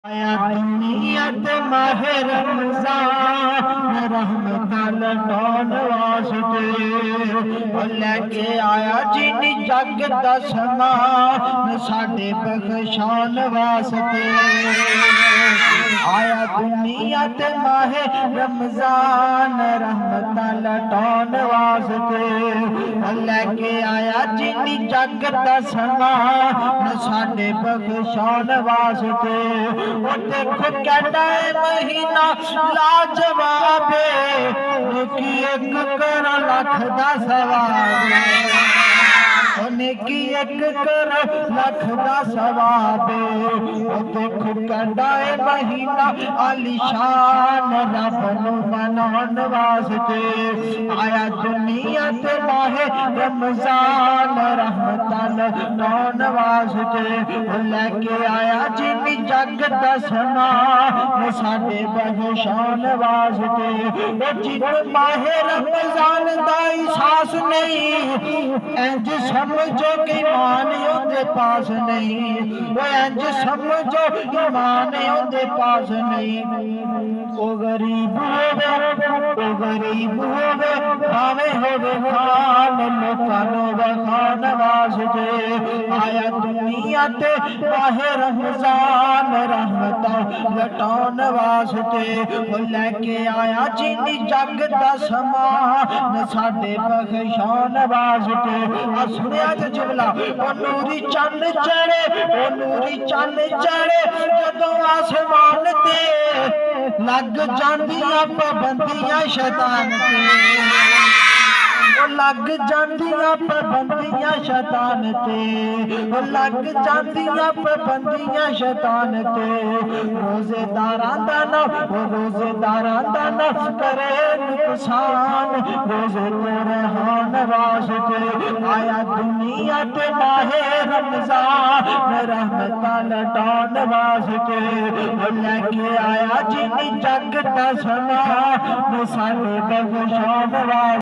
आया दुनियत माहे रमजान रहमत लौटान वास्ते लेके आया जिनी जग दा समान साडे बख्शान वास्ते आया दुनियत माहे रमजान रहमत लौटान वास्ते लेके आया जिनी जग दा समान साडे बख्शान वास्ते देखो कहता है महीना लाजवाब की एक कर लख दा सवाब की एक कर लख दा सवाब देखो कहता है महीना आलिशान रब नू मनाउण वास्ते आया दुनिया ते माहे रमजान रहमत लौटाउण वास्ते लेके आया जिनी जग दा समान साडे बख्शान वास्ते जिन माहे रमजान दा एहसास नहीं इंज समझो कि ईमान उहदे पास नहीं इंज समझो ईमान उहदे पास नहीं ओ गरीब होवे भावे होवे खान लोकां नू वखान वास्ते आया दुनिया ते माहे रमजान रहमत लौटाउण वास्ते लेके आया जिनी जग दा समान साडे बख्शान वास्ते सुनिया जे जुमला ओ नूरी चंद चढ़े ओ नूरी चंद चढ़े जदों आसमान ते लग जांदियां पाबंदियां शैतान ते लग जांदियां पाबंदियां शैतान ते लग जांदियां पाबंदियां शैतान ते रोजेदारां दा ना रोजेदारां दा ना करे नुकसान रोजे तेरे हान वास्ते आया दुनिया ते माहे रमजान रहमत लौटाउण वास्ते लेके आया जिनी जग दा समान साडे बख्शान वास्ते।